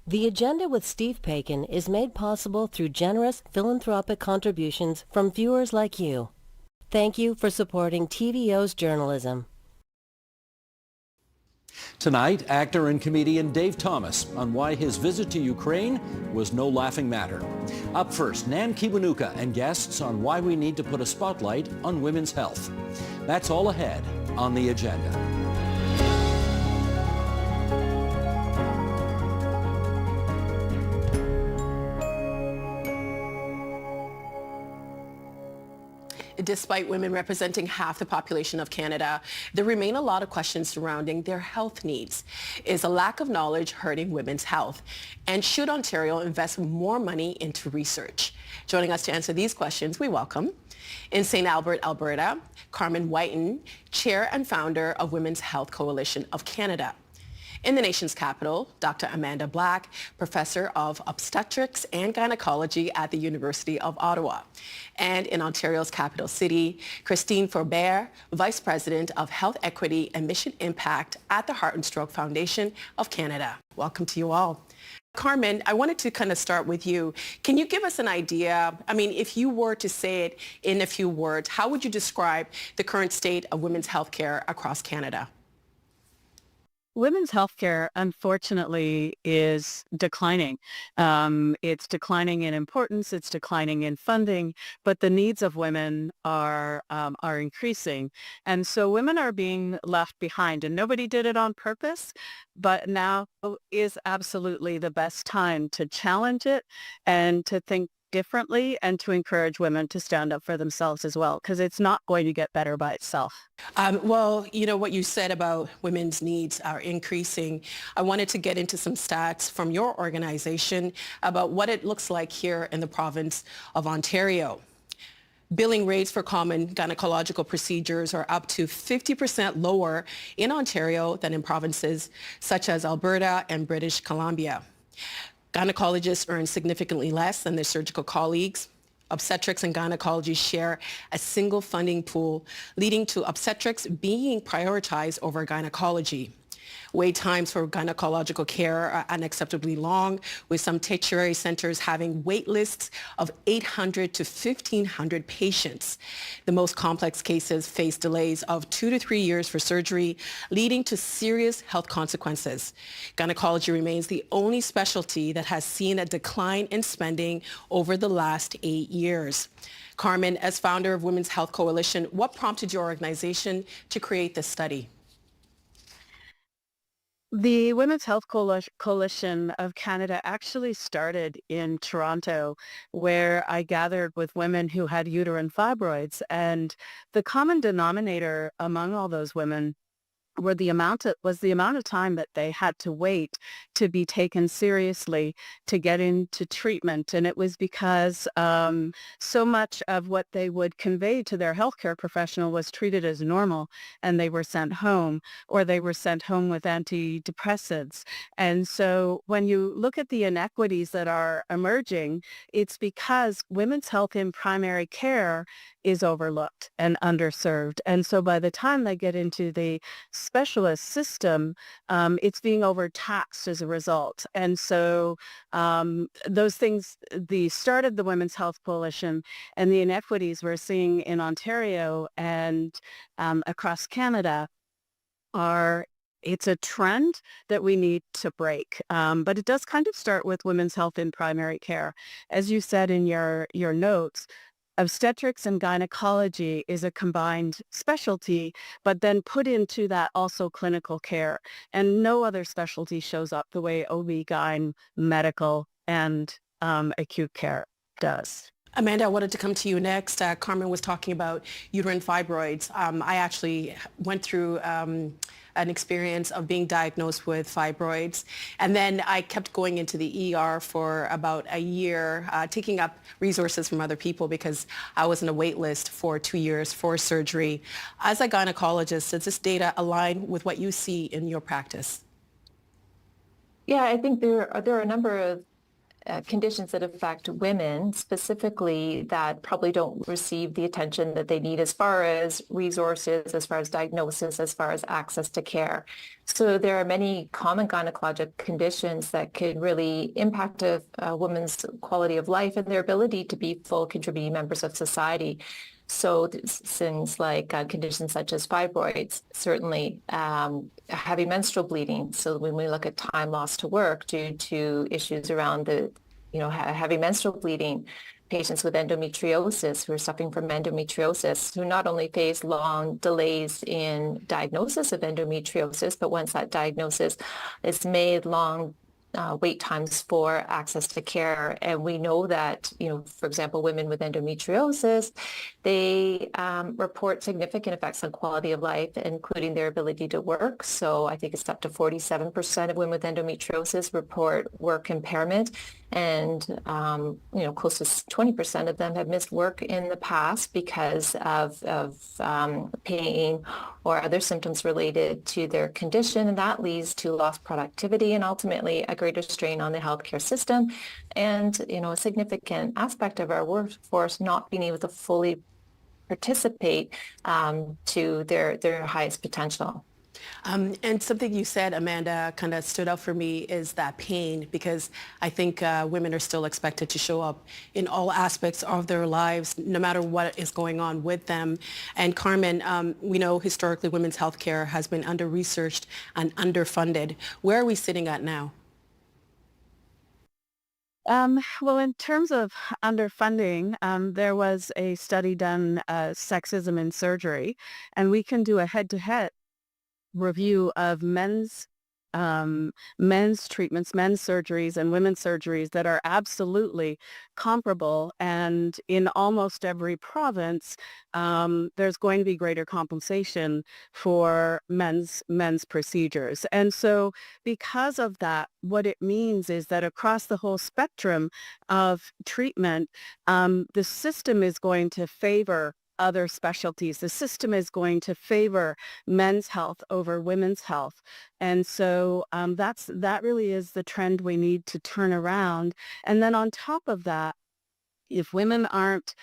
The Agenda with Steve Paikin is made possible through generous philanthropic contributions from viewers like you. Thank you for supporting TVO's journalism. Tonight, actor and comedian Dave Thomas on why his visit to Ukraine was no laughing matter. Up first, Nan Kiwanuka and guests on why we need to put a spotlight on women's health. That's all ahead on The Agenda. Despite women representing half the population of Canada, there remain a lot of questions surrounding their health needs. Is a lack of knowledge hurting women's health? And should Ontario invest more money into research? Joining us to answer these questions, we welcome in St. Albert, Alberta, Carmen Whiten, Chair and Founder of Women's Health Coalition of Canada. In the nation's capital, Dr. Amanda Black, Professor of Obstetrics and Gynecology at the University of Ottawa. And in Ontario's capital city, Christine Forbert, Vice President of Health Equity and Mission Impact at the Heart and Stroke Foundation of Canada. Welcome to you all. Carmen, I wanted to kind of start with you. Can you give us an idea, if you were to say it in a few words, how would you describe the current state of women's health care across Canada? Women's healthcare, unfortunately, is declining. It's declining in importance. It's declining in funding, but the needs of women are increasing, and so women are being left behind. And nobody did it on purpose, but now is absolutely the best time to challenge it and to think differently and to encourage women to stand up for themselves as well, because it's not going to get better by itself. What you said about women's needs are increasing. I wanted to get into some stats from your organization about what it looks like here in the province of Ontario. Billing rates for common gynecological procedures are up to 50% lower in Ontario than in provinces such as Alberta and British Columbia. Gynecologists earn significantly less than their surgical colleagues. Obstetrics and gynecology share a single funding pool, leading to obstetrics being prioritized over gynecology. Wait times for gynecological care are unacceptably long, with some tertiary centers having wait lists of 800 to 1,500 patients. The most complex cases face delays of 2 to 3 years for surgery, leading to serious health consequences. Gynecology remains the only specialty that has seen a decline in spending over the last 8 years. Carmen, as founder of Women's Health Coalition, what prompted your organization to create this study? The Women's Health Coalition of Canada actually started in Toronto, where I gathered with women who had uterine fibroids. And the common denominator among all those women was the amount of time that they had to wait to be taken seriously to get into treatment. And it was because so much of what they would convey to their healthcare professional was treated as normal, and they were sent home, or they were sent home with antidepressants. And so when you look at the inequities that are emerging, it's because women's health in primary care is overlooked and underserved. And so by the time they get into the specialist system, it's being overtaxed as a result. And so those things, the start of the Women's Health Coalition and the inequities we're seeing in Ontario and across Canada it's a trend that we need to break. But it does kind of start with women's health in primary care. As you said in your notes, obstetrics and gynecology is a combined specialty, but then put into that also clinical care. And no other specialty shows up the way OB-GYN, medical, and acute care does. Amanda, I wanted to come to you next. Carmen was talking about uterine fibroids. I actually went through an experience of being diagnosed with fibroids, and then I kept going into the ER for about a year, taking up resources from other people because I was in a wait list for 2 years for surgery. As a gynecologist, does this data align with what you see in your practice? Yeah, I think there are a number of conditions that affect women specifically that probably don't receive the attention that they need as far as resources, as far as diagnosis, as far as access to care. So there are many common gynecologic conditions that could really impact a woman's quality of life and their ability to be full contributing members of society. So things like conditions such as fibroids, certainly heavy menstrual bleeding. So when we look at time lost to work due to issues around the, heavy menstrual bleeding, patients with endometriosis who are suffering from endometriosis, who not only face long delays in diagnosis of endometriosis, but once that diagnosis is made, long wait times for access to care. And we know that, for example, women with endometriosis, they report significant effects on quality of life, including their ability to work. So I think it's up to 47% of women with endometriosis report work impairment. And, close to 20% of them have missed work in the past because of pain or other symptoms related to their condition. And that leads to lost productivity and ultimately a greater strain on the healthcare system and, a significant aspect of our workforce not being able to fully participate to their highest potential. And something you said, Amanda, kind of stood out for me is that pain, because I think women are still expected to show up in all aspects of their lives, no matter what is going on with them. And Carmen, we know historically women's health care has been under-researched and underfunded. Where are we sitting at now? Well, in terms of underfunding, there was a study done, Sexism in Surgery, and we can do a head-to-head review of men's treatments, men's surgeries and women's surgeries that are absolutely comparable. And in almost every province, there's going to be greater compensation for men's procedures. And so because of that, what it means is that across the whole spectrum of treatment, the system is going to favor other specialties. The system is going to favor men's health over women's health. And so that really is the trend we need to turn around. And then on top of that, if women aren't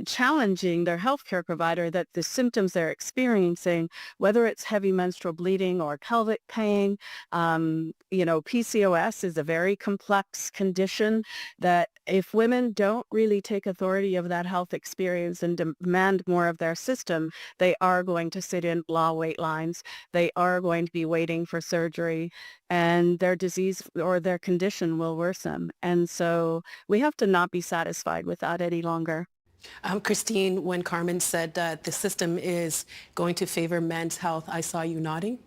challenging their healthcare provider that the symptoms they're experiencing, whether it's heavy menstrual bleeding or pelvic pain, PCOS is a very complex condition that if women don't really take authority of that health experience and demand more of their system, they are going to sit in long wait lines. They are going to be waiting for surgery, and their disease or their condition will worsen. And so we have to not be satisfied with that any longer. Christine, when Carmen said that the system is going to favor men's health, I saw you nodding.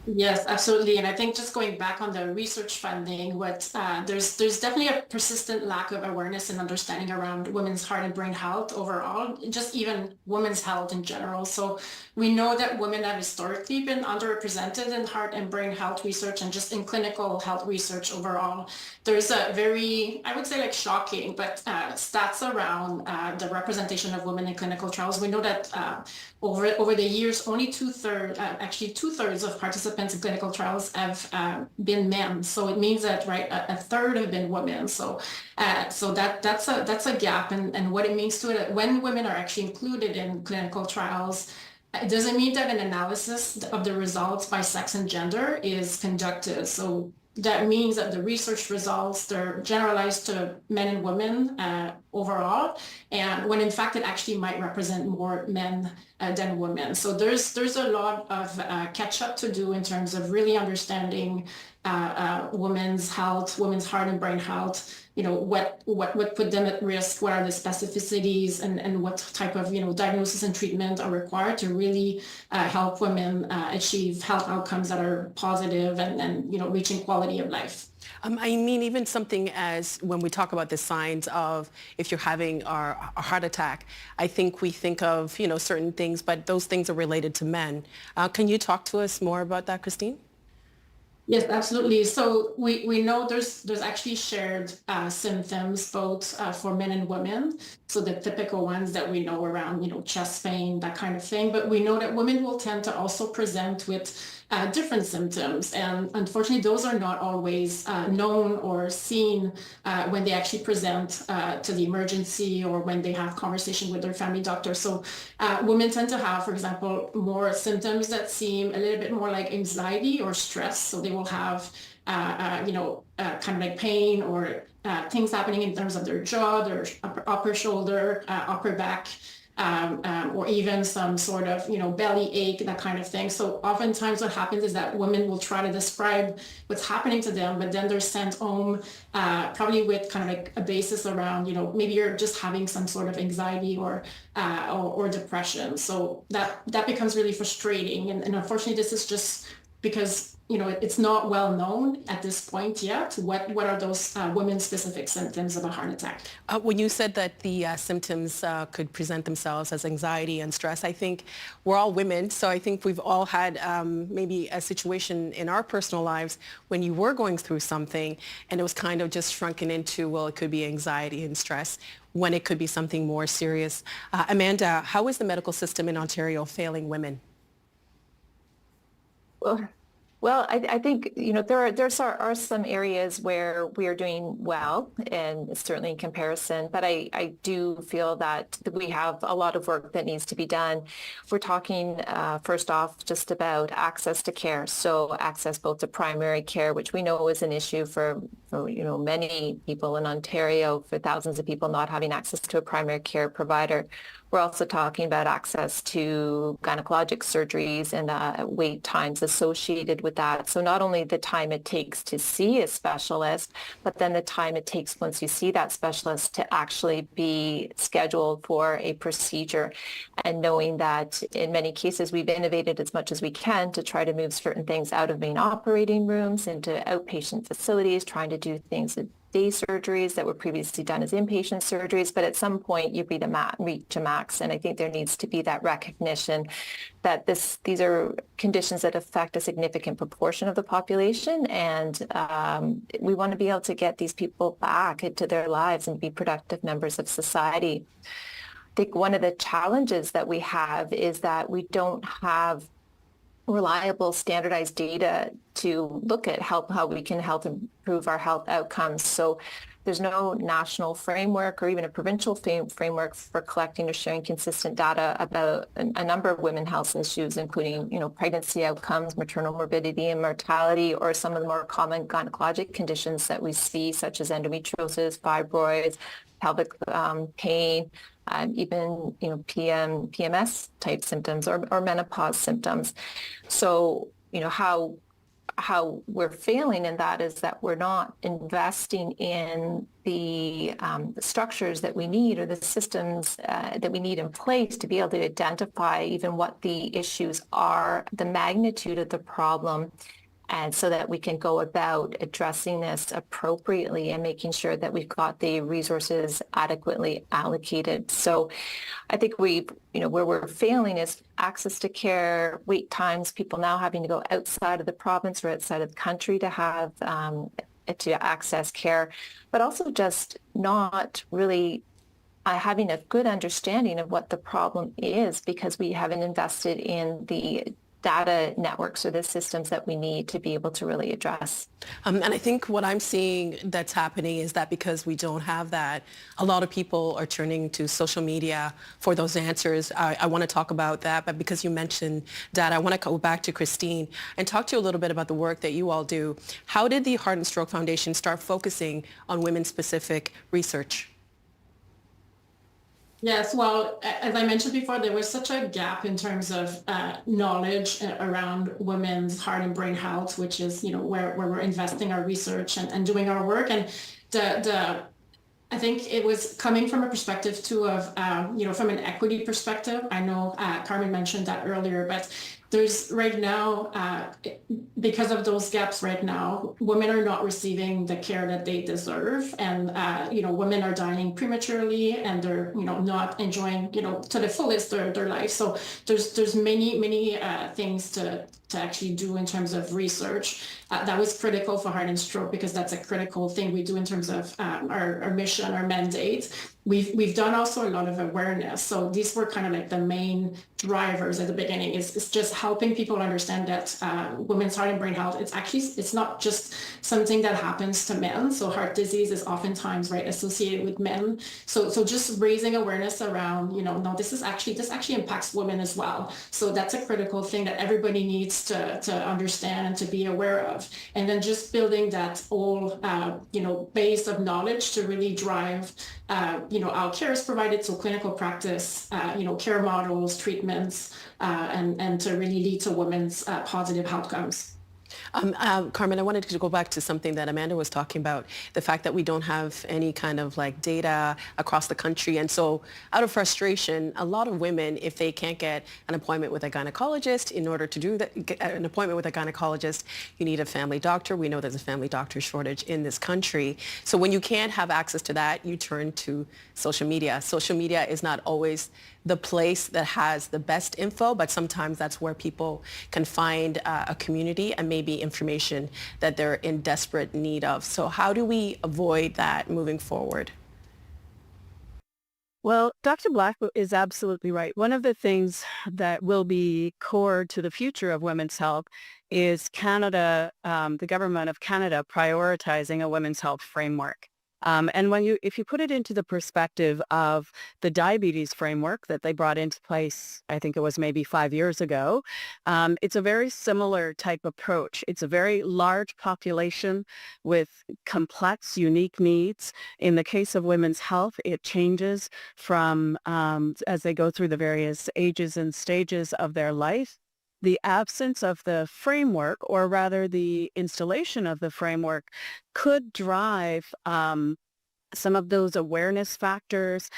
Yes, absolutely. And I think just going back on the research funding, there's definitely a persistent lack of awareness and understanding around women's heart and brain health overall, just even women's health in general. So we know that women have historically been underrepresented in heart and brain health research and just in clinical health research overall. There's a very, I would say shocking, but stats around the representation of women in clinical trials. We know that over the years, only two-thirds of participants in clinical trials have been men. So it means that a third have been women. So that's a gap, and what it means to it when women are actually included in clinical trials. It doesn't mean that an analysis of the results by sex and gender is conducted. So that means that the research results, they're generalized to men and women overall, and when in fact it actually might represent more men than women. So there's a lot of catch up to do in terms of really understanding women's health, women's heart and brain health. What put them at risk, what are the specificities, and what type of diagnosis and treatment are required to really help women achieve health outcomes that are positive and reaching quality of life. I mean, even something as when we talk about the signs of if you're having a heart attack, I think we think of certain things, but those things are related to men. Can you talk to us more about that, Christine? Yes, absolutely. So we know there's actually shared symptoms both for men and women. So the typical ones that we know around, chest pain, that kind of thing. But we know that women will tend to also present with different symptoms. And unfortunately, those are not always known or seen when they actually present to the emergency or when they have conversation with their family doctor. So women tend to have, for example, more symptoms that seem a little bit more like anxiety or stress. So they will have, kind of like pain or things happening in terms of their jaw, their upper shoulder, upper back, or even some sort of, belly ache, that kind of thing. So oftentimes what happens is that women will try to describe what's happening to them, but then they're sent home probably with kind of like a basis around, maybe you're just having some sort of anxiety or depression. So that becomes really frustrating. And unfortunately, this is just because it's not well known at this point yet. What are those women-specific symptoms of a heart attack? When you said that the symptoms could present themselves as anxiety and stress, I think we're all women, so I think we've all had maybe a situation in our personal lives when you were going through something and it was kind of just shrunken into, well, it could be anxiety and stress, when it could be something more serious. Amanda, how is the medical system in Ontario failing women? Well, I think, there are some areas where we are doing well, and certainly in comparison, but I do feel that we have a lot of work that needs to be done. We're talking, first off, just about access to care. So access both to primary care, which we know is an issue for many people in Ontario, for thousands of people not having access to a primary care provider. We're also talking about access to gynecologic surgeries and wait times associated with that. So not only the time it takes to see a specialist, but then the time it takes once you see that specialist to actually be scheduled for a procedure. And knowing that in many cases we've innovated as much as we can to try to move certain things out of main operating rooms into outpatient facilities, trying to do things that day surgeries that were previously done as inpatient surgeries, but at some point you reach a max. And I think there needs to be that recognition that these are conditions that affect a significant proportion of the population. And we want to be able to get these people back into their lives and be productive members of society. I think one of the challenges that we have is that we don't have reliable standardized data to look at how we can help improve our health outcomes. So there's no national framework or even a provincial framework for collecting or sharing consistent data about a number of women's health issues, including, pregnancy outcomes, maternal morbidity and mortality, or some of the more common gynecologic conditions that we see, such as endometriosis, fibroids, pelvic pain, even PMS type symptoms or menopause symptoms. So how we're failing in that is that we're not investing in the structures that we need or the systems that we need in place to be able to identify even what the issues are, the magnitude of the problem, and so that we can go about addressing this appropriately and making sure that we've got the resources adequately allocated. So I think where we're failing is access to care, wait times, people now having to go outside of the province or outside of the country to have to access care, but also just not really having a good understanding of what the problem is, because we haven't invested in the data networks or the systems that we need to be able to really address. And I think what I'm seeing that's happening is that because we don't have that, a lot of people are turning to social media for those answers. I want to talk about that, but because you mentioned data, I want to go back to Christine and talk to you a little bit about the work that you all do. How did the Heart and Stroke Foundation start focusing on women-specific research? Yes, well, as I mentioned before, there was such a gap in terms of knowledge around women's heart and brain health, which is, where we're investing our research and doing our work. And I think it was coming from a perspective too of, from an equity perspective. I know Carmen mentioned that earlier, but there's right now, because of those gaps right now, women are not receiving the care that they deserve. And, women are dying prematurely and they're, not enjoying, to the fullest their life. So there's many things to actually do in terms of research. That was critical for heart and stroke because that's a critical thing we do in terms of our mission, our mandate. We've done also a lot of awareness. So these were kind of like the main drivers at the beginning is just helping people understand that women's heart and brain health, it's not just something that happens to men. So heart disease is oftentimes associated with men. So just raising awareness around, no, this actually impacts women as well. So that's a critical thing that everybody needs to understand and to be aware of. And then just building that whole base of knowledge to really drive how care is provided, so clinical practice, care models, treatments, and to really lead to women's positive outcomes. Carmen, I wanted to go back to something that Amanda was talking about, the fact that we don't have any kind of data across the country. And so out of frustration, a lot of women, if they can't get an appointment with a gynecologist, in order to do that, get an appointment with a gynecologist, you need a family doctor. We know there's a family doctor shortage in this country. So when you can't have access to that, you turn to social media. Social media is not always the place that has the best info, but sometimes that's where people can find a community and maybe information that they're in desperate need of. So how do we avoid that moving forward? Well, Dr. Black is absolutely right. One of the things that will be core to the future of women's health is Canada, the government of Canada prioritizing a women's health framework. And if you put it into the perspective of the diabetes framework that they brought into place, I think it was maybe 5 years ago, it's a very similar type approach. It's a very large population with complex, unique needs. In the case of women's health, it changes from as they go through the various ages and stages of their life. The absence of the framework, or rather the installation of the framework, could drive some of those awareness factors.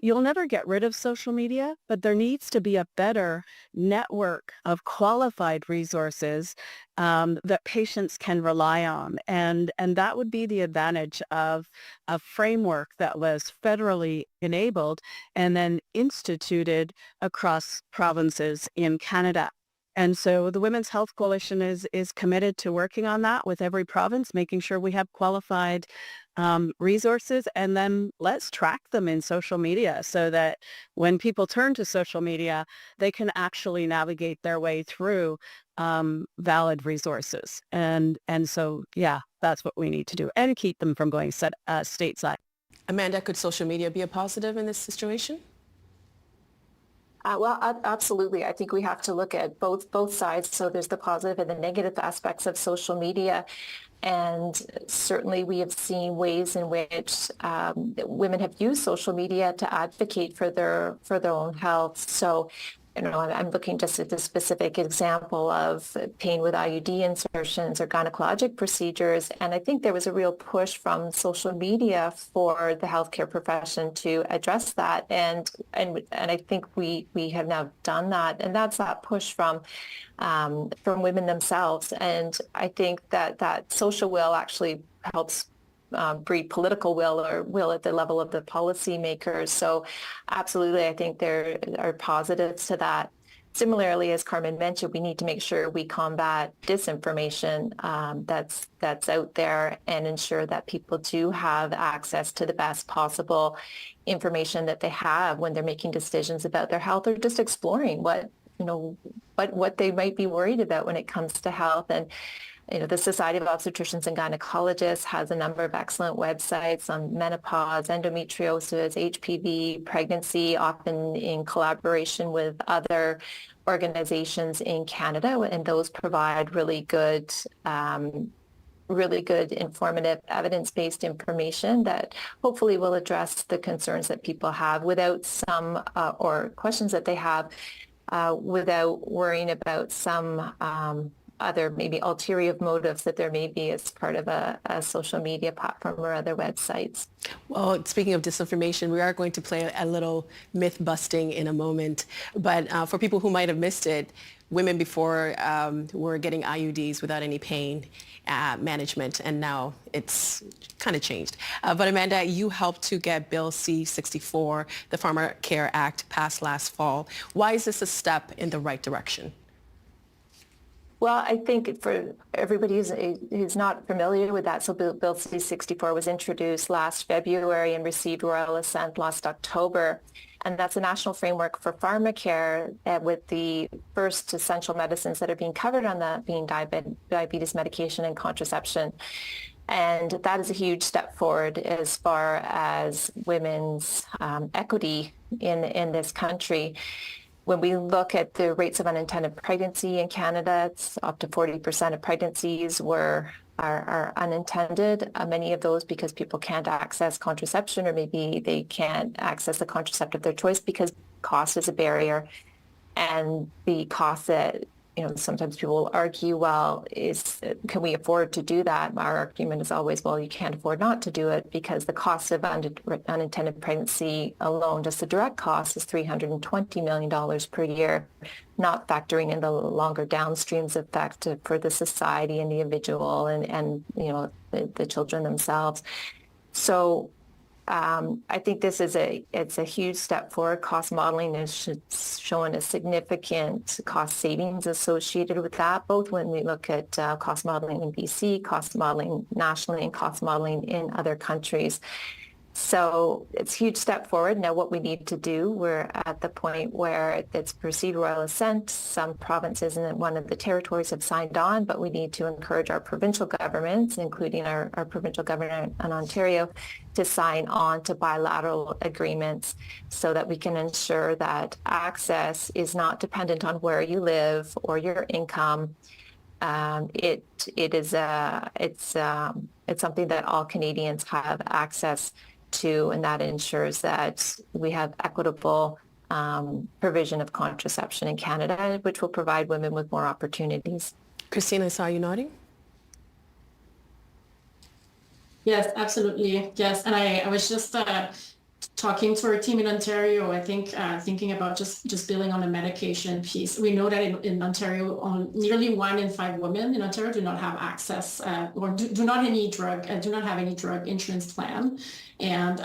You'll never get rid of social media, but there needs to be a better network of qualified resources that patients can rely on. And that would be the advantage of a framework that was federally enabled and then instituted across provinces in Canada. And so the Women's Health Coalition is committed to working on that with every province, making sure we have qualified resources, and then let's track them in social media so that when people turn to social media, they can actually navigate their way through valid resources. And so, yeah, that's what we need to do, and keep them from going stateside. Amanda, could social media be a positive in this situation? Well, absolutely. I think we have to look at both sides. So there's the positive and the negative aspects of social media. And certainly we have seen ways in which women have used social media to advocate for their own health. So, I'm looking just at the specific example of pain with IUD insertions or gynecologic procedures. And I think there was a real push from social media for the healthcare profession to address that. And I think we have now done that. And that's that push from women themselves. And I think that social will actually helps breed political will, or will at the level of the policymakers. So absolutely, I think there are positives to that. Similarly, as Carmen mentioned, we need to make sure we combat disinformation that's out there and ensure that people do have access to the best possible information that they have when they're making decisions about their health, or just exploring what they might be worried about when it comes to health. And the Society of Obstetricians and Gynecologists has a number of excellent websites on menopause, endometriosis, HPV, pregnancy, often in collaboration with other organizations in Canada. And those provide really good, informative, evidence-based information that hopefully will address the concerns that people have without or questions that they have without worrying about some other maybe ulterior motives that there may be as part of a social media platform or other websites. Well, speaking of disinformation, we are going to play a little myth busting in a moment. But for people who might have missed it, women before were getting IUDs without any pain management, and now it's kind of changed. But Amanda, you helped to get Bill C-64, the Pharmacare Act, passed last fall. Why is this a step in the right direction? Well, I think for everybody who's not familiar with that, so Bill C-64 was introduced last February and received royal assent last October. and that's a national framework for pharmacare with the first essential medicines that are being covered on that being diabetes medication and contraception. And that is a huge step forward as far as women's equity in this country. When we look at the rates of unintended pregnancy in Canada, it's up to 40% of pregnancies are unintended. Many of those because people can't access contraception, or maybe they can't access the contraceptive of their choice because cost is a barrier. And the cost that, sometimes people will argue, well, can we afford to do that? Our argument is always, well, you can't afford not to do it because the cost of unintended pregnancy alone, just the direct cost, is $320 million per year, not factoring in the longer downstreams effect for the society and the individual and the children themselves. So I think this is it's a huge step forward. Cost modeling is showing a significant cost savings associated with that, both when we look at cost modeling in BC, cost modeling nationally, and cost modeling in other countries. So it's a huge step forward. Now what we need to do, we're at the point where it's proceed royal assent. Some provinces and one of the territories have signed on, but we need to encourage our provincial governments, including our provincial government in Ontario, to sign on to bilateral agreements so that we can ensure that access is not dependent on where you live or your income. It's something that all Canadians have access to, and that ensures that we have equitable provision of contraception in Canada, which will provide women with more opportunities. Christine, I saw you nodding. Yes, absolutely. Yes, and I was just talking to our team in Ontario. I think thinking about just building on the medication piece. We know that in Ontario, nearly 1 in 5 women in Ontario do not have access or do not have any drug insurance plan, and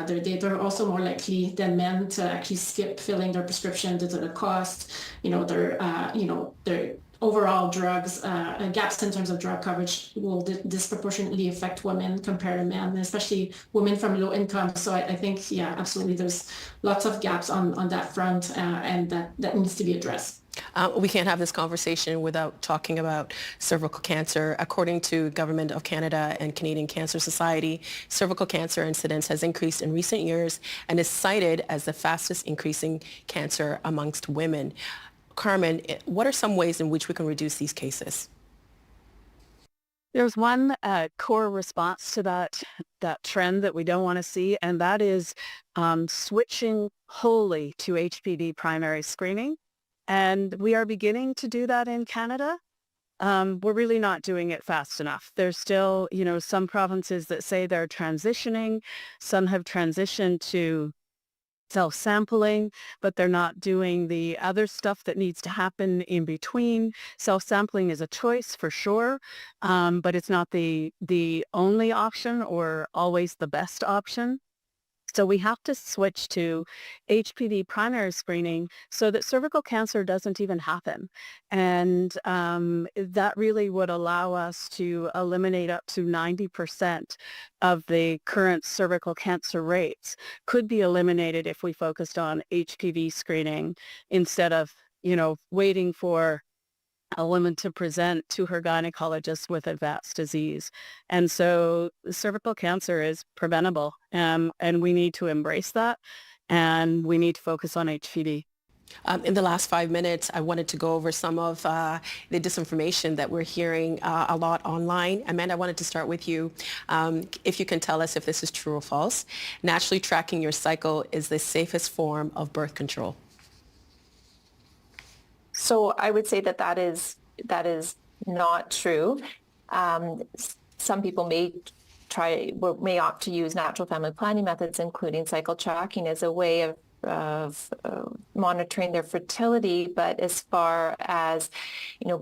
they're also more likely than men to actually skip filling their prescription due to the cost. Their overall drugs gaps in terms of drug coverage will disproportionately affect women compared to men, especially women from low income. So I think, yeah, absolutely, there's lots of gaps on that front, and that needs to be addressed. We can't have this conversation without talking about cervical cancer. According to Government of Canada and Canadian Cancer Society, cervical cancer incidence has increased in recent years and is cited as the fastest increasing cancer amongst women. Carmen, what are some ways in which we can reduce these cases? There's one core response to that trend that we don't want to see, and that is switching wholly to HPV primary screening. And we are beginning to do that in Canada. We're really not doing it fast enough. There's still, some provinces that say they're transitioning. Some have transitioned to self-sampling, but they're not doing the other stuff that needs to happen in between. Self-sampling is a choice for sure, but it's not the only option or always the best option. So we have to switch to HPV primary screening so that cervical cancer doesn't even happen. And that really would allow us to eliminate up to 90% of the current cervical cancer rates could be eliminated if we focused on HPV screening instead of, waiting for a woman to present to her gynecologist with advanced disease. And so cervical cancer is preventable, and we need to embrace that, and we need to focus on HPV. In the last 5 minutes, I wanted to go over some of the disinformation that we're hearing a lot online. Amanda, I wanted to start with you. If you can tell us if this is true or false. Naturally tracking your cycle is the safest form of birth control. So I would say that is not true. Some people may opt to use natural family planning methods, including cycle tracking, as a way of monitoring their fertility. But as far as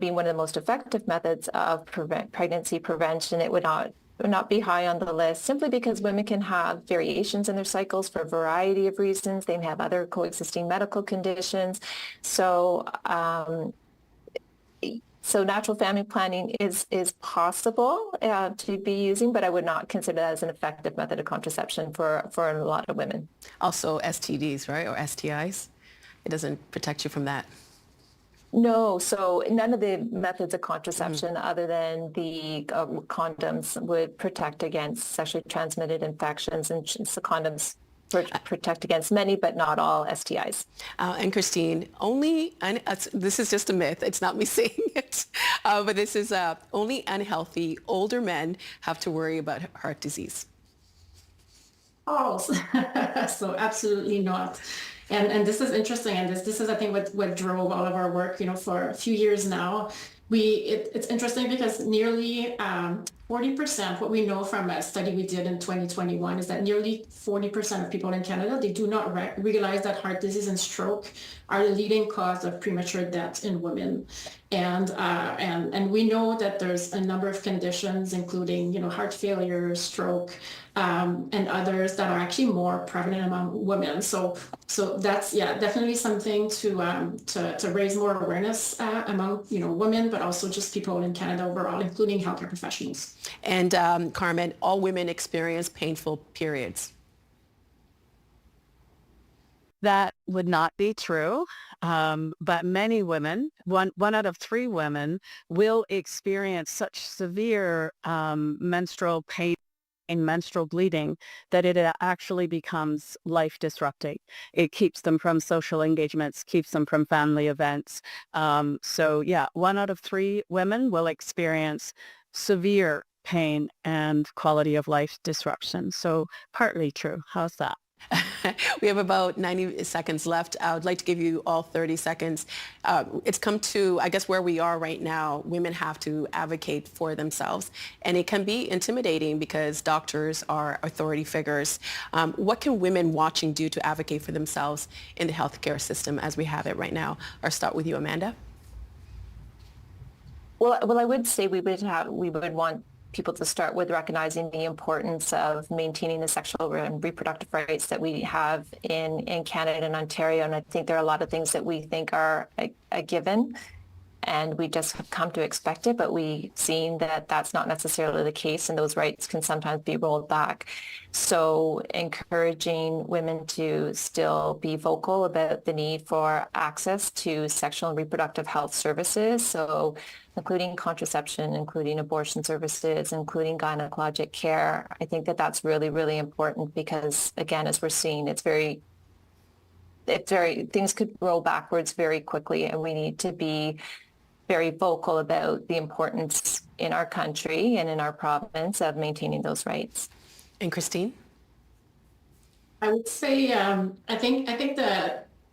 being one of the most effective methods of pregnancy prevention, it would not be high on the list, simply because women can have variations in their cycles for a variety of reasons. They may have other coexisting medical conditions. So So natural family planning is possible to be using, but I would not consider that as an effective method of contraception for a lot of women. Also STDs, right? Or STIs. It doesn't protect you from that. No, so none of the methods of contraception other than the condoms would protect against sexually transmitted infections, and so condoms protect against many, but not all STIs. And Christine, this is just a myth. It's not me saying it, but this is only unhealthy older men have to worry about heart disease. Oh, so absolutely not. And this is interesting. And this is, I think, what drove all of our work, for a few years now. It's interesting because nearly 40%, what we know from a study we did in 2021 is that nearly 40% of people in Canada, they do not realize that heart disease and stroke are the leading cause of premature death in women. And we know that there's a number of conditions, including, heart failure, stroke, and others that are actually more prevalent among women. So that's, definitely something to raise more awareness among, women, but also just people in Canada overall, including healthcare professionals. And Carmen, all women experience painful periods. That would not be true, but many women, one out of 3 women, will experience such severe menstrual pain and menstrual bleeding that it actually becomes life disrupting. It keeps them from social engagements, keeps them from family events. So yeah, 1 out of 3 women will experience severe pain and quality of life disruption. So partly true. How's that? We have about 90 seconds left. I would like to give you all 30 seconds. It's come to, I guess, where we are right now. Women have to advocate for themselves, and it can be intimidating because doctors are authority figures. What can women watching do to advocate for themselves in the healthcare system as we have it right now? I'll start with you, Amanda. Well, I would say we would want people to start with recognizing the importance of maintaining the sexual and reproductive rights that we have in Canada and Ontario. And I think there are a lot of things that we think are a given, and we just have come to expect it, but we've seen that that's not necessarily the case, and those rights can sometimes be rolled back. So encouraging women to still be vocal about the need for access to sexual and reproductive health services, so including contraception, including abortion services, including gynecologic care. I think that that's really, really important because, again, as we're seeing, things could roll backwards very quickly, and we need to be very vocal about the importance in our country and in our province of maintaining those rights. And Christine? I would say, I think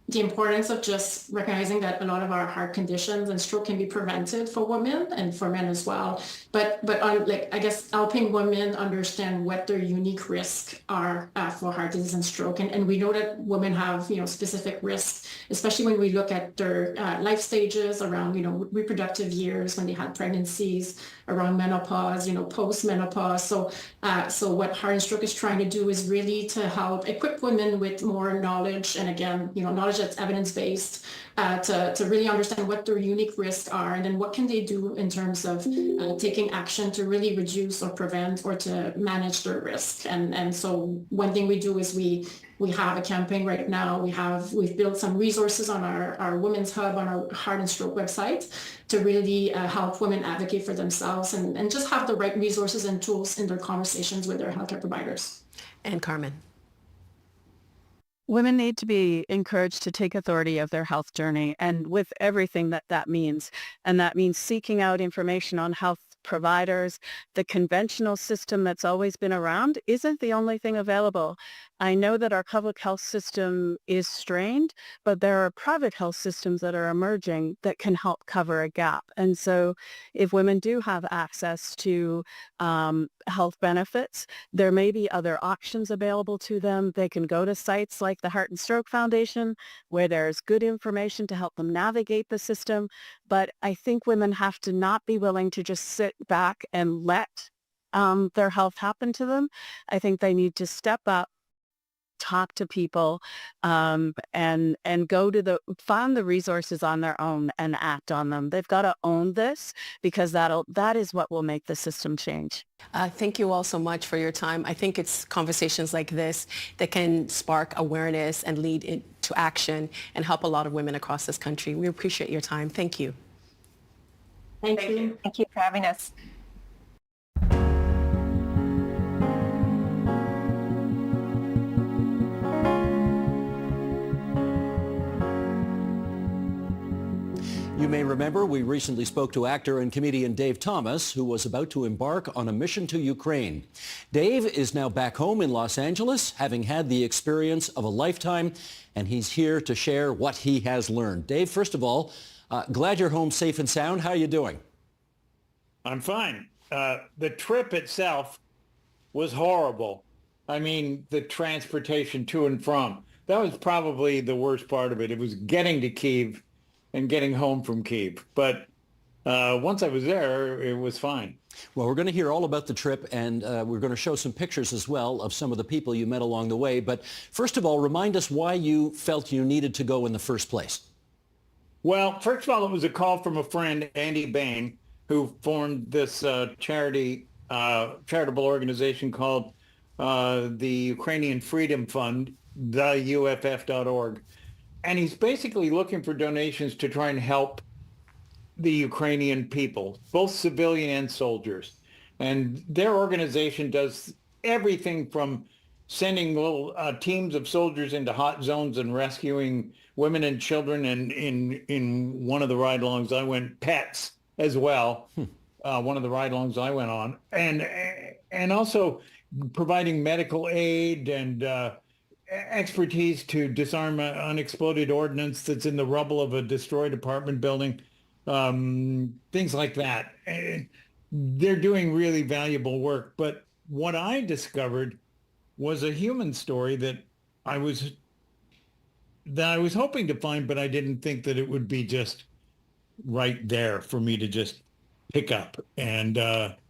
the importance of just recognizing that a lot of our heart conditions and stroke can be prevented for women and for men as well. But I guess helping women understand what their unique risks are for heart disease and stroke. And we know that women have, specific risks, especially when we look at their life stages around, reproductive years, when they had pregnancies, around menopause, post-menopause. So what Heart and Stroke is trying to do is really to help equip women with more knowledge, and again, knowledge that's evidence-based, to really understand what their unique risks are, and then what can they do in terms of taking action to really reduce or prevent or to manage their risk. And so one thing we do is we have a campaign right now. We've built some resources on our Women's Hub on our Heart and Stroke website to really help women advocate for themselves and just have the right resources and tools in their conversations with their healthcare providers. And Carmen? Women need to be encouraged to take authority of their health journey, and with everything that means. And that means seeking out information on health providers. The conventional system that's always been around isn't the only thing available. I know that our public health system is strained, but there are private health systems that are emerging that can help cover a gap. And so if women do have access to health benefits, there may be other options available to them. They can go to sites like the Heart and Stroke Foundation, where there's good information to help them navigate the system. But I think women have to not be willing to just sit back and let their health happen to them. I think they need to step up talk to people, and find the resources on their own and act on them. They've got to own this, because that is what will make the system change. Thank you all so much for your time. I think it's conversations like this that can spark awareness and lead into action and help a lot of women across this country. We appreciate your time. Thank you. Thank you. Thank you for having us. You may remember we recently spoke to actor and comedian Dave Thomas, who was about to embark on a mission to Ukraine. Dave is now back home in Los Angeles, having had the experience of a lifetime, and he's here to share what he has learned. Dave, first of all, glad you're home safe and sound. How are you doing? I'm fine. The trip itself was horrible. I mean, the transportation to and from. That was probably the worst part of it. It was getting to Kyiv and getting home from Kyiv. But once I was there, it was fine. Well, we're going to hear all about the trip, and we're going to show some pictures as well of some of the people you met along the way. But first of all, remind us why you felt you needed to go in the first place. Well, first of all, it was a call from a friend, Andy Bain, who formed this charitable organization called the Ukrainian Freedom Fund, theuff.org. And he's basically looking for donations to try and help the Ukrainian people, both civilian and soldiers. And their organization does everything from sending little teams of soldiers into hot zones and rescuing women and children. And in one of the ride-alongs, I went pets as well. One of the ride-alongs I went on. And also providing medical aid and expertise to disarm unexploded ordnance that's in the rubble of a destroyed apartment building, things like that. They're doing really valuable work. But what I discovered was a human story that I was hoping to find, but I didn't think that it would be just right there for me to just pick up. And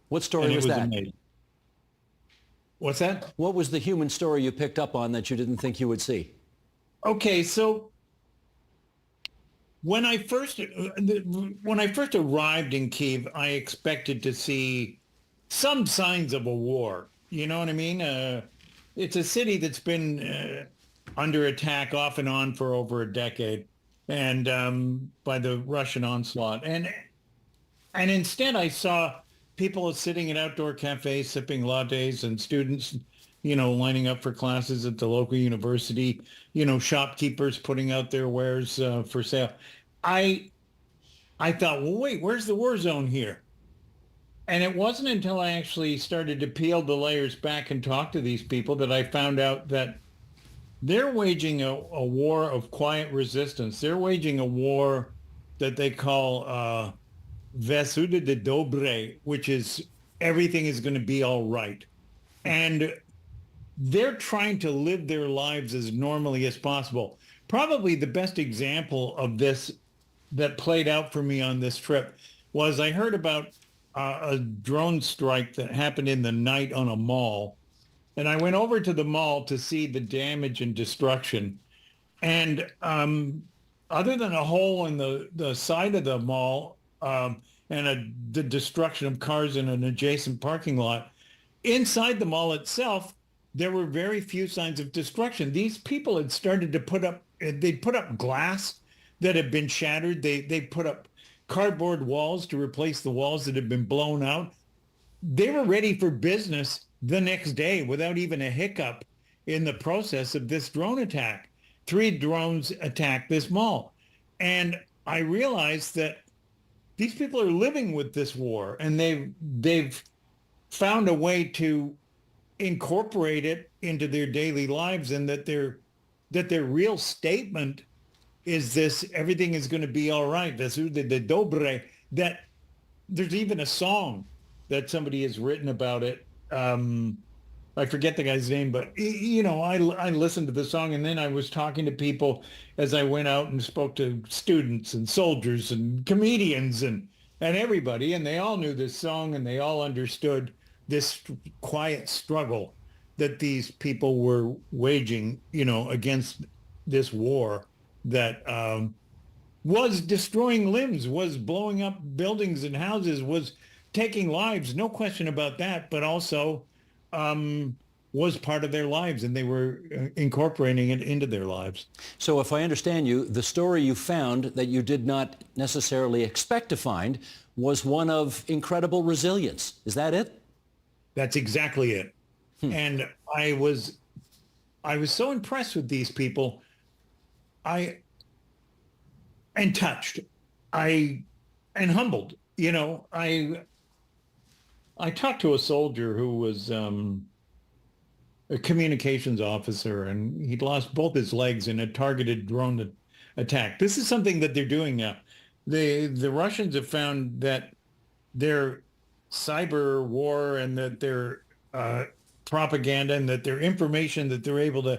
what story was that? Amazing. What's that? What was the human story you picked up on that you didn't think you would see? Okay, so when I first arrived in Kyiv, I expected to see some signs of a war. You know what I mean? It's a city that's been under attack off and on for over a decade, and by the Russian onslaught. And instead, I saw people sitting in outdoor cafes sipping lattes, and students, lining up for classes at the local university, shopkeepers putting out their wares for sale. I thought, well, wait, where's the war zone here? And it wasn't until I actually started to peel the layers back and talk to these people that I found out that they're waging a war of quiet resistance. They're waging a war that they call Vesuda de Dobre, which is everything is going to be all right. And they're trying to live their lives as normally as possible. Probably the best example of this that played out for me on this trip was I heard about a drone strike that happened in the night on a mall. And I went over to the mall to see the damage and destruction. And other than a hole in the side of the mall, and the destruction of cars in an adjacent parking lot, inside the mall itself, there were very few signs of destruction. These people had started to put up glass that had been shattered. They put up cardboard walls to replace the walls that had been blown out. They were ready for business the next day without even a hiccup in the process of this drone attack. 3 drones attacked this mall. And I realized that these people are living with this war, and they've found a way to incorporate it into their daily lives, and that their real statement is this: everything is going to be all right. The dobre. That there's even a song that somebody has written about it. I forget the guy's name, but I listened to the song, and then I was talking to people as I went out and spoke to students and soldiers and comedians and everybody, and they all knew this song, and they all understood this quiet struggle that these people were waging, against this war that was destroying limbs, was blowing up buildings and houses, was taking lives, no question about that, but also was part of their lives, and they were incorporating it into their lives. So if I understand you, the story you found that you did not necessarily expect to find was one of incredible resilience. Is that it? That's exactly it. And I was so impressed with these people. And touched. And humbled. I talked to a soldier who was a communications officer, and he'd lost both his legs in a targeted drone attack. This is something that they're doing now. The Russians have found that their cyber war and that their propaganda and that their information that they're able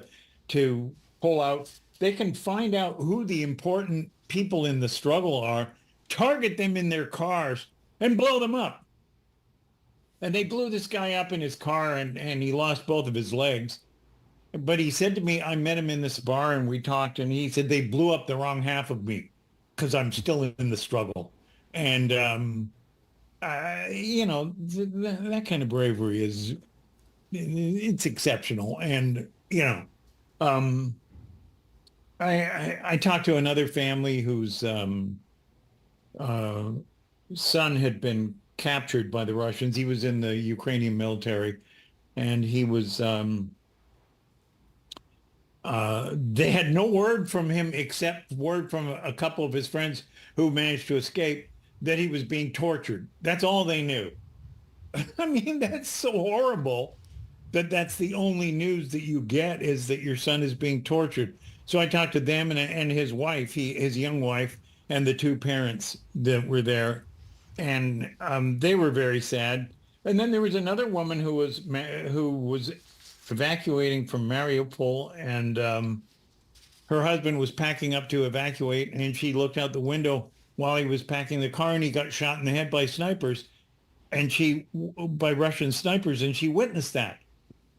to pull out, they can find out who the important people in the struggle are, target them in their cars, and blow them up. And they blew this guy up in his car, and he lost both of his legs. But he said to me, I met him in this bar and we talked, and he said, they blew up the wrong half of me because I'm still in the struggle. And, that kind of bravery it's exceptional. And, I talked to another family whose son had been captured by the Russians. He was in the Ukrainian military, and he was they had no word from him except word from a couple of his friends who managed to escape that he was being tortured. That's all they knew. I mean, that's so horrible that that's the only news that you get, is that your son is being tortured. So I talked to them and his wife, his young wife, and the two parents that were there, and they were very sad. And then there was another woman who was evacuating from Mariupol, and her husband was packing up to evacuate, and she looked out the window while he was packing the car, and he got shot in the head by Russian snipers, and she witnessed that.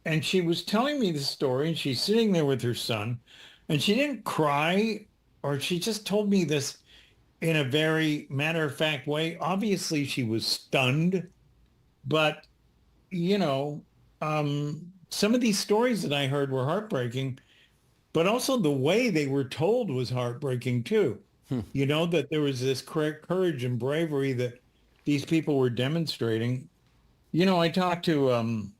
And she was telling me the story, and she's sitting there with her son, and she didn't cry, or she just told me this in a very matter-of-fact way. Obviously, she was stunned, but, some of these stories that I heard were heartbreaking, but also the way they were told was heartbreaking too. That there was this courage and bravery that these people were demonstrating. I talked to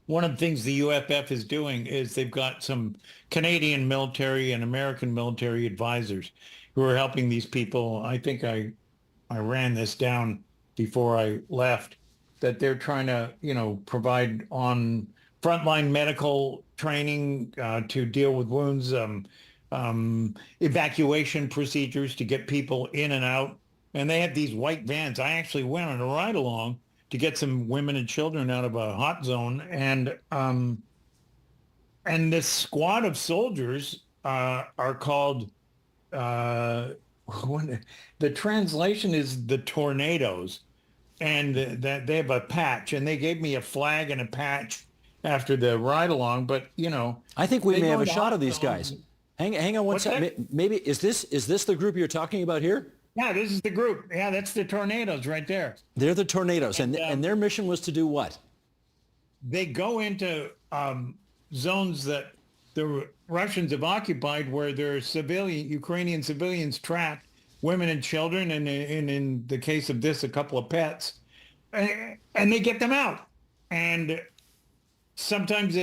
one of the things the UFF is doing is they've got some Canadian military and American military advisors who are helping these people. I think I ran this down before I left, that they're trying to, provide on frontline medical training to deal with wounds, evacuation procedures to get people in and out. And they have these white vans. I actually went on a ride along to get some women and children out of a hot zone. And this squad of soldiers are called, the translation is the Tornadoes. And that they have a patch, and they gave me a flag and a patch after the ride along. But I think we may have a shot of these guys. Hang on one second. Maybe is this the group you're talking about here? Yeah, this is the group. Yeah, that's the Tornadoes right there. They're the Tornadoes, and their mission was to do what? They go into zones that the Russians have occupied, where there are Ukrainian civilians trapped, women and children, and in the case of this, a couple of pets, and they get them out. And sometimes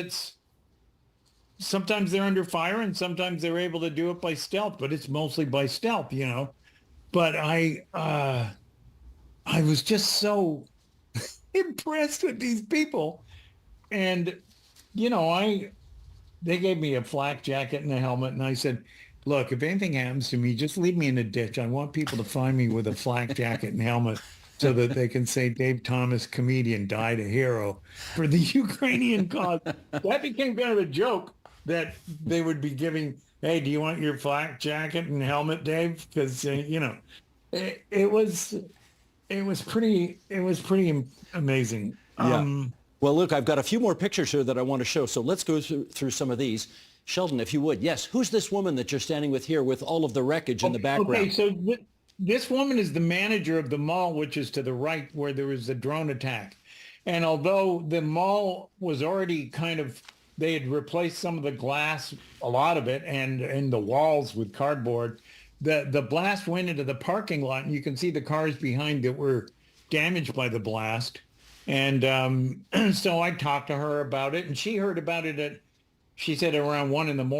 they're under fire, and sometimes they're able to do it by stealth, but it's mostly by stealth, But I was just so impressed with these people. And, they gave me a flak jacket and a helmet, and I said, look, if anything happens to me, just leave me in a ditch. I want people to find me with a flak jacket and helmet so that they can say Dave Thomas, comedian, died a hero for the Ukrainian cause. That became kind of a joke that they would be giving, hey, do you want your flak jacket and helmet, Dave? Because, it was pretty amazing. Yeah. Well, look, I've got a few more pictures here that I want to show, so let's go through some of these. Sheldon, if you would. Yes, who's this woman that you're standing with here with all of the wreckage in the background? Okay, so this woman is the manager of the mall, which is to the right where there was the drone attack. And although the mall was already they had replaced some of the glass, a lot of it, and the walls with cardboard, the blast went into the parking lot, and you can see the cars behind that were damaged by the blast. And so I talked to her about it, and she heard about it she said around 1 a.m.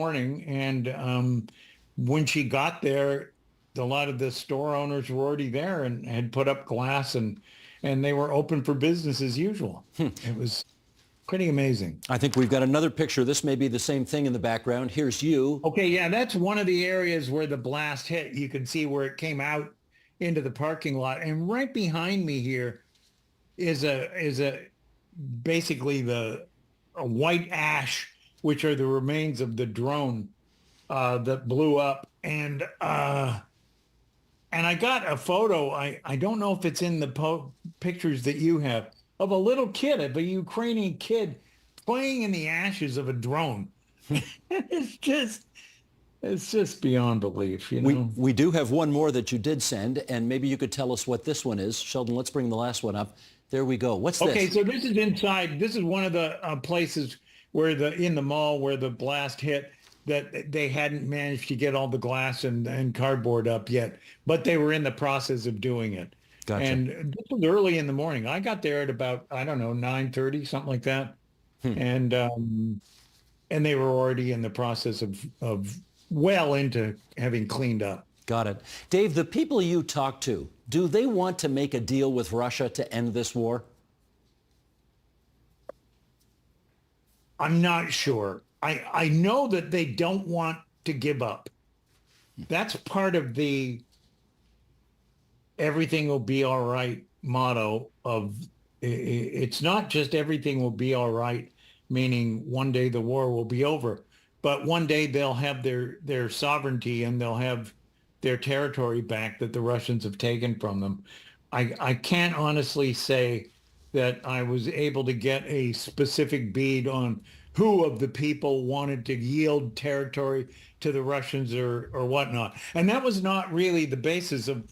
And when she got there, a lot of the store owners were already there and had put up glass, and they were open for business as usual. It was pretty amazing. I think we've got another picture. This may be the same thing in the background. Here's you. Okay, yeah, that's one of the areas where the blast hit. You can see where it came out into the parking lot. And right behind me here is basically a white ash, which are the remains of the drone that blew up. And I got a photo. I don't know if it's in the pictures that you have, of a little kid, of a Ukrainian kid playing in the ashes of a drone. It's just beyond belief, you know. We do have one more that you did send, and maybe you could tell us what this one is. Sheldon, let's bring the last one up. There we go. What's this? Okay, so this is inside. This is one of the places where in the mall where the blast hit, that they hadn't managed to get all the glass and cardboard up yet, but they were in the process of doing it. Gotcha. And this was early in the morning. I got there at about, I don't know, 9:30, something like that. And they were already in the process of well into having cleaned up. Got it. Dave, the people you talk to, do they want to make a deal with Russia to end this war? I'm not sure. I know that they don't want to give up. That's part of the everything will be all right motto of, it's not just everything will be all right, meaning one day the war will be over, but one day they'll have their sovereignty and they'll have their territory back that the Russians have taken from them. I can't honestly say that I was able to get a specific bead on who of the people wanted to yield territory to the Russians or whatnot. And that was not really the basis of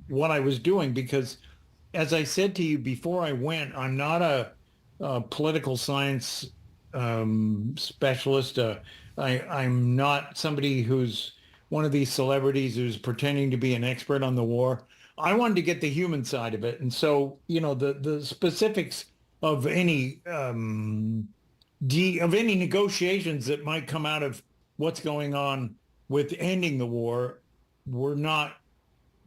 what I was doing, because as I said to you before I went, I'm not a political science specialist. I'm not somebody who's one of these celebrities who's pretending to be an expert on the war. I wanted to get the human side of it. And so, you know, the specifics of any negotiations that might come out of what's going on with ending the war were not,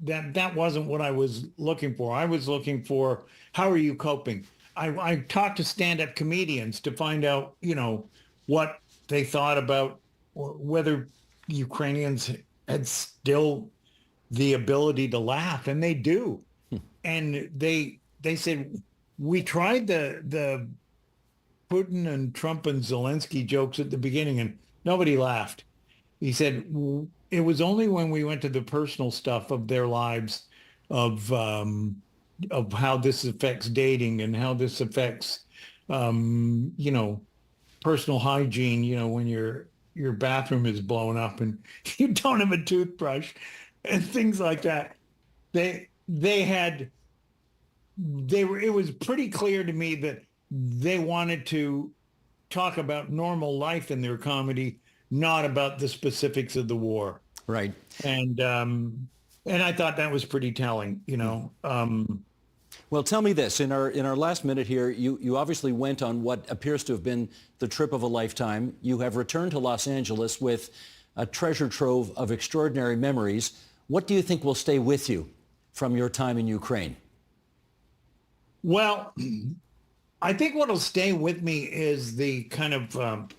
that wasn't what I was looking for. I was looking for, how are you coping? I talked to stand-up comedians to find out, you know, what they thought about whether Ukrainians had still the ability to laugh, and they do. And they said, we tried the Putin and Trump and Zelensky jokes at the beginning and nobody laughed. He said, it was only when we went to the personal stuff of their lives, of how this affects dating and how this affects, you know, personal hygiene, you know, when your bathroom is blown up and you don't have a toothbrush and things like that. It was pretty clear to me that they wanted to talk about normal life in their comedy, not about the specifics of the war. Right. And I thought that was pretty telling, you know. Well, tell me this. In our last minute here, you obviously went on what appears to have been the trip of a lifetime. You have returned to Los Angeles with a treasure trove of extraordinary memories. What do you think will stay with you from your time in Ukraine? Well, I think what will stay with me is the kind of,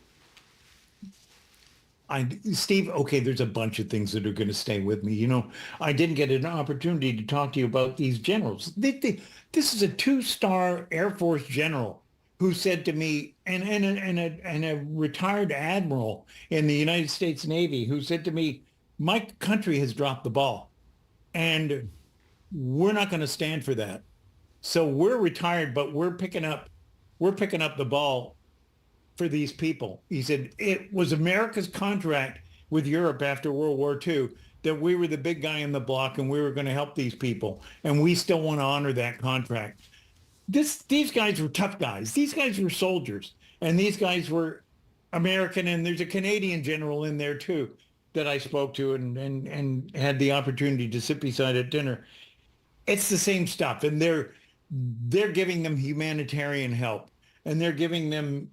Steve, okay, there's a bunch of things that are going to stay with me. You know, I didn't get an opportunity to talk to you about these generals. This is a 2-star Air Force general who said to me, and a retired admiral in the United States Navy who said to me, my country has dropped the ball and we're not going to stand for that. So we're retired, but we're picking up we're picking up the ball for these people. He said, it was America's contract with Europe after World War II that we were the big guy in the block and we were going to help these people. And we still want to honor that contract. These guys were tough guys. These guys were soldiers. And these guys were American. And there's a Canadian general in there too that I spoke to and had the opportunity to sit beside at dinner. It's the same stuff. And they're giving them humanitarian help. And they're giving them,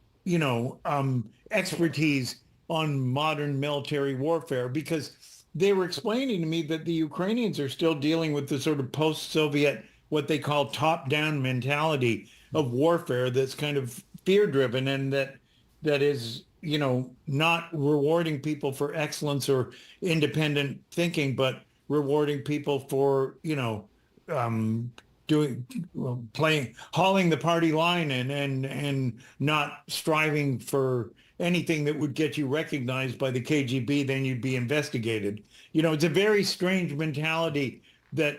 expertise on modern military warfare, because they were explaining to me that the Ukrainians are still dealing with the sort of post-Soviet, what they call top-down mentality of warfare that's kind of fear-driven, and that is, not rewarding people for excellence or independent thinking, but rewarding people for, hauling the party line and not striving for anything that would get you recognized by the KGB, then you'd be investigated. It's a very strange mentality that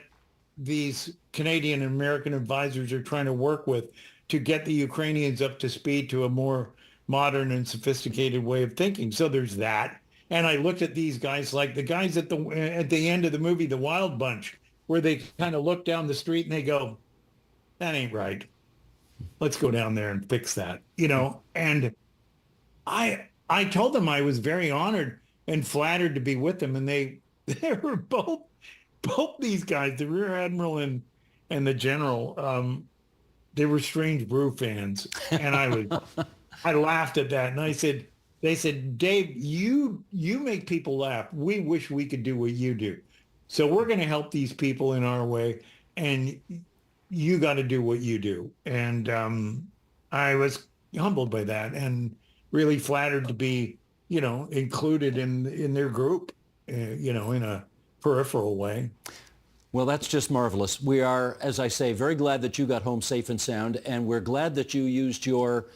these Canadian and American advisors are trying to work with to get the Ukrainians up to speed to a more modern and sophisticated way of thinking. So there's that. And I looked at these guys like the guys at the end of the movie, The Wild Bunch, where they kind of look down the street and they go, that ain't right. Let's go down there and fix that, And I told them I was very honored and flattered to be with them. And they were both these guys, the Rear Admiral and the General, they were Strange Brew fans. And I laughed at that. And they said, Dave, you make people laugh. We wish we could do what you do. So we're going to help these people in our way, and you got to do what you do. And I was humbled by that and really flattered to be, included in their group, in a peripheral way. Well, that's just marvelous. We are, as I say, very glad that you got home safe and sound, and we're glad that you used your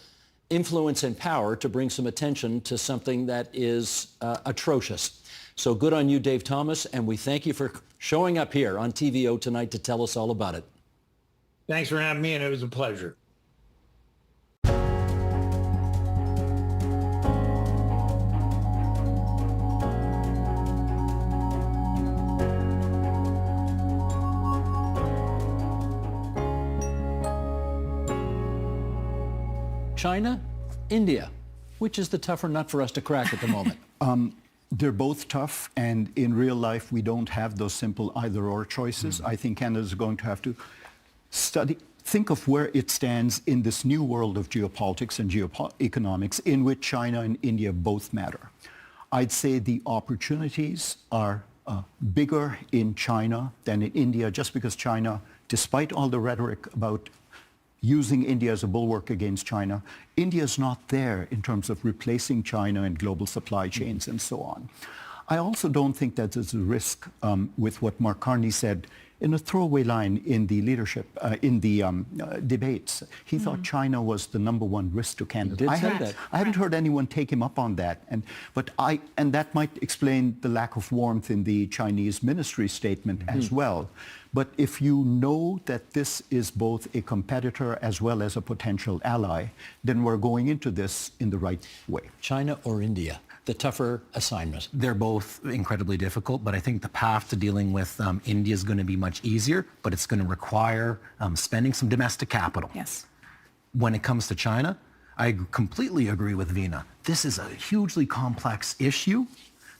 influence and power to bring some attention to something that is atrocious. So good on you, Dave Thomas, and we thank you for showing up here on TVO tonight to tell us all about it. Thanks for having me, and it was a pleasure. China, India, which is the tougher nut for us to crack at the moment? They're both tough, and in real life, we don't have those simple either-or choices. I think Canada is going to have to think of where it stands in this new world of geopolitics and geoeconomics in which China and India both matter. I'd say the opportunities are bigger in China than in India, just because China, despite all the rhetoric about using India as a bulwark against China, India is not there in terms of replacing China in global supply chains and so on. I also don't think that there's a risk with what Mark Carney said in a throwaway line in the leadership, debates. He thought China was the number one risk to Canada. I haven't heard anyone take him up on that. And that might explain the lack of warmth in the Chinese ministry statement as well. But if you know that this is both a competitor as well as a potential ally, then we're going into this in the right way. China or India? The tougher assignment? They're both incredibly difficult, but I think the path to dealing with India is going to be much easier, but it's going to require spending some domestic capital. Yes. When it comes to China, I completely agree with Veena. This is a hugely complex issue.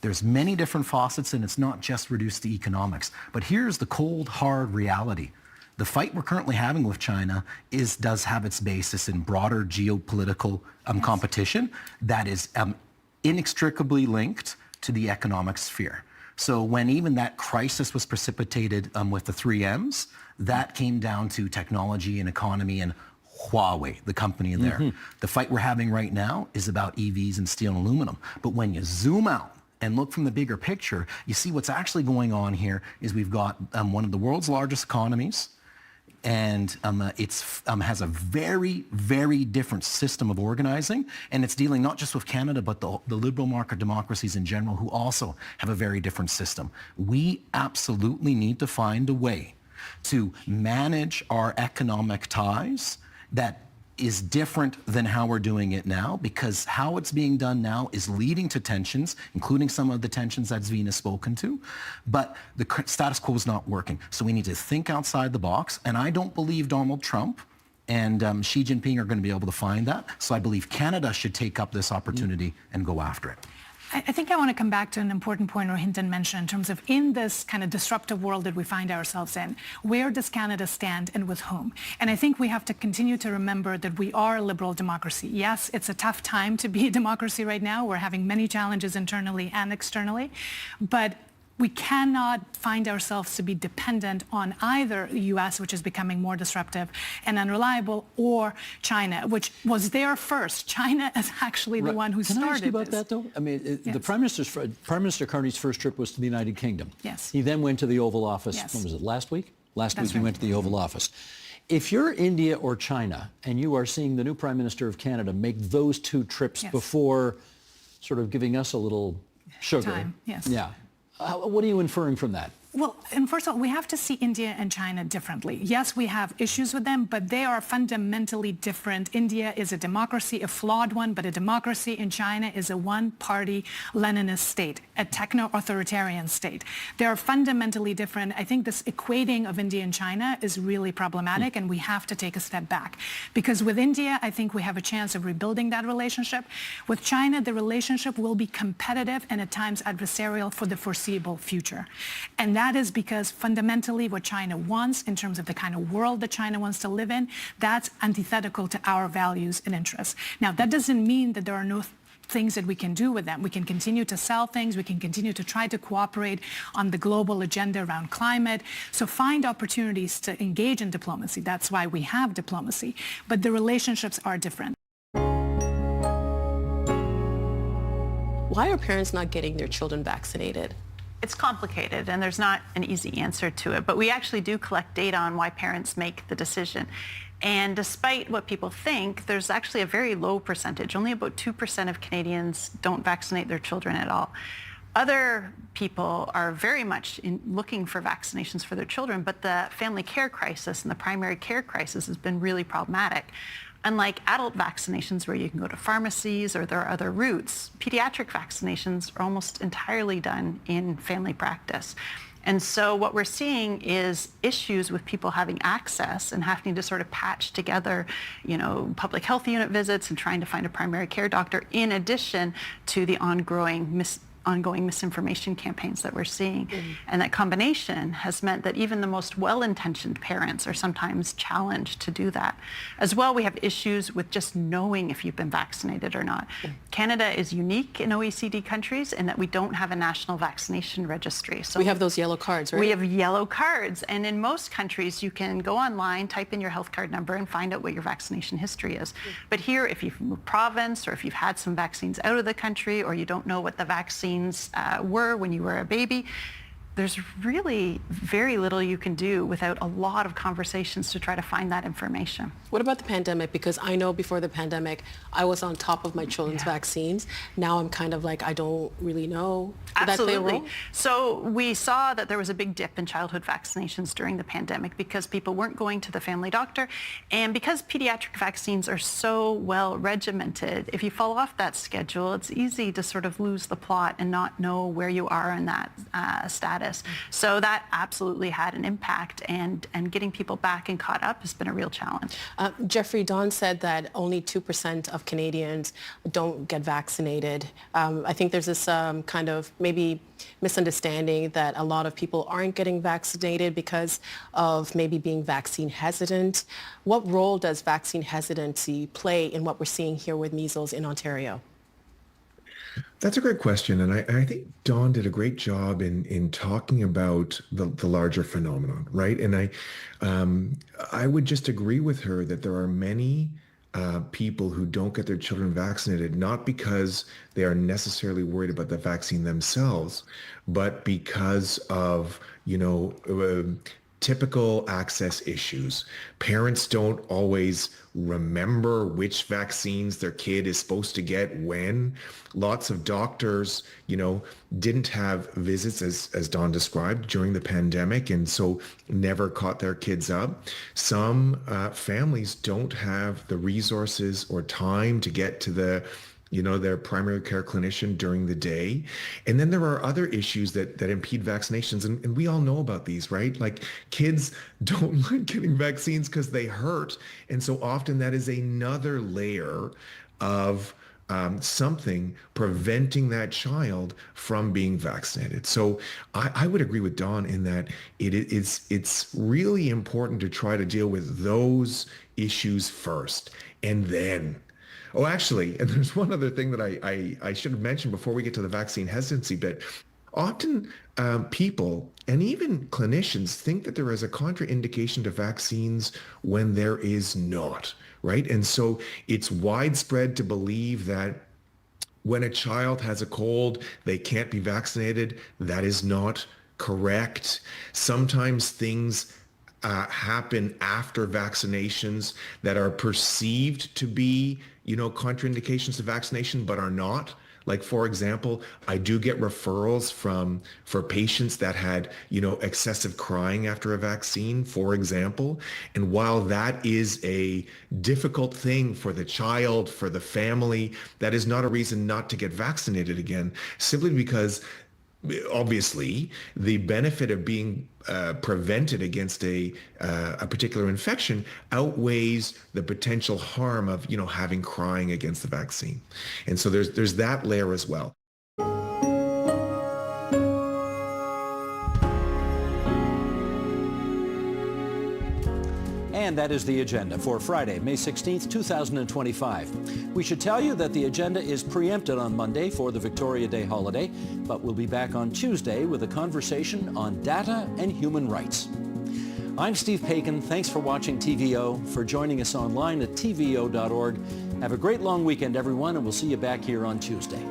There's many different faucets, and it's not just reduced to economics. But here's the cold, hard reality. The fight we're currently having with China does have its basis in broader geopolitical competition that is inextricably linked to the economic sphere. So when even that crisis was precipitated with the 3Ms, that came down to technology and economy and Huawei, the company there. The fight we're having right now is about EVs and steel and aluminum. But when you zoom out and look from the bigger picture, you see what's actually going on here is we've got one of the world's largest economies, and it has a very, very different system of organizing, and it's dealing not just with Canada, but the liberal market democracies in general, who also have a very different system. We absolutely need to find a way to manage our economic ties that is different than how we're doing it now, because how it's being done now is leading to tensions, including some of the tensions that Zvina's spoken to, but the status quo is not working. So we need to think outside the box, and I don't believe Donald Trump and Xi Jinping are going to be able to find that. So I believe Canada should take up this opportunity and go after it. I think I want to come back to an important point Rohinton mentioned in terms of in this kind of disruptive world that we find ourselves in, where does Canada stand and with whom? And I think we have to continue to remember that we are a liberal democracy. Yes, it's a tough time to be a democracy right now. We're having many challenges internally and externally, but we cannot find ourselves to be dependent on either the U.S., which is becoming more disruptive and unreliable, or China, which was there first. China is actually the one who started this. Can I ask you about that, though? I mean, the Prime Minister Carney's first trip was to the United Kingdom. Yes. He then went to the Oval Office. Yes. When was it, last week? Last week That's he right. went to the Oval Office. If you're India or China and you are seeing the new Prime Minister of Canada make those two trips Yes. before sort of giving us a little sugar. Time, yes. Yeah. What are you inferring from that? Well, and first of all, we have to see India and China differently. Yes, we have issues with them, but they are fundamentally different. India is a democracy, a flawed one, but a democracy. In China is a one-party Leninist state, a techno-authoritarian state. They are fundamentally different. I think this equating of India and China is really problematic, and we have to take a step back. Because with India, I think we have a chance of rebuilding that relationship. With China, the relationship will be competitive and at times adversarial for the foreseeable future. And that is because fundamentally what China wants in terms of the kind of world that China wants to live in, that's antithetical to our values and interests. Now, that doesn't mean that there are no things that we can do with them. We can continue to sell things. We can continue to try to cooperate on the global agenda around climate. So find opportunities to engage in diplomacy. That's why we have diplomacy. But the relationships are different. Why are parents not getting their children vaccinated? It's complicated, and there's not an easy answer to it, but we actually do collect data on why parents make the decision. And despite what people think, there's actually a very low percentage. Only about 2% of Canadians don't vaccinate their children at all. Other people are very much looking for vaccinations for their children, but the family care crisis and the primary care crisis has been really problematic. Unlike adult vaccinations where you can go to pharmacies or there are other routes, pediatric vaccinations are almost entirely done in family practice. And so what we're seeing is issues with people having access and having to sort of patch together, public health unit visits and trying to find a primary care doctor in addition to the ongoing misinformation campaigns that we're seeing. And that combination has meant that even the most well-intentioned parents are sometimes challenged to do that. As well, we have issues with just knowing if you've been vaccinated or not. Canada is unique in OECD countries in that we don't have a national vaccination registry. So we have those yellow cards, right? We have yellow cards. And in most countries, you can go online, type in your health card number, and find out what your vaccination history is. But here, if you've moved province or if you've had some vaccines out of the country or you don't know what the vaccines were when you were a baby, there's really very little you can do without a lot of conversations to try to find that information. What about the pandemic? Because I know before the pandemic, I was on top of my children's vaccines. Now I'm kind of like, I don't really know. Did that play a role? So we saw that there was a big dip in childhood vaccinations during the pandemic because people weren't going to the family doctor. And because pediatric vaccines are so well regimented, if you fall off that schedule, it's easy to sort of lose the plot and not know where you are in that status. So that absolutely had an impact, and getting people back and caught up has been a real challenge. Jeffrey, Dawn said that only 2% of Canadians don't get vaccinated. I think there's this kind of maybe misunderstanding that a lot of people aren't getting vaccinated because of maybe being vaccine hesitant. What role does vaccine hesitancy play in what we're seeing here with measles in Ontario? That's a great question, and I think Dawn did a great job in talking about the larger phenomenon, right? And I would just agree with her that there are many people who don't get their children vaccinated, not because they are necessarily worried about the vaccine themselves, but because of typical access issues. Parents don't always remember which vaccines their kid is supposed to get when. Lots of doctors, didn't have visits, as Dawn described, during the pandemic, and so never caught their kids up. Some families don't have the resources or time to get to their primary care clinician during the day. And then there are other issues that impede vaccinations. And we all know about these, right? Like kids don't like getting vaccines because they hurt. And so often that is another layer of something preventing that child from being vaccinated. So I would agree with Dawn in that it's really important to try to deal with those issues first. And then oh, actually, and there's one other thing that I should have mentioned before we get to the vaccine hesitancy bit. Often people and even clinicians think that there is a contraindication to vaccines when there is not, right? And so it's widespread to believe that when a child has a cold, they can't be vaccinated. That is not correct. Sometimes things happen after vaccinations that are perceived to be, contraindications to vaccination, but are not. Like, for example, I do get referrals for patients that had, excessive crying after a vaccine, for example. And while that is a difficult thing for the child, for the family, that is not a reason not to get vaccinated again, simply because obviously the benefit of being prevented against a particular infection outweighs the potential harm of having crying against the vaccine. And so there's that layer as well. And that is the agenda for Friday, May 16th, 2025. We should tell you that the agenda is preempted on Monday for the Victoria Day holiday, but we'll be back on Tuesday with a conversation on data and human rights. I'm Steve Paikin. Thanks for watching TVO, for joining us online at tvo.org. Have a great long weekend, everyone, and we'll see you back here on Tuesday.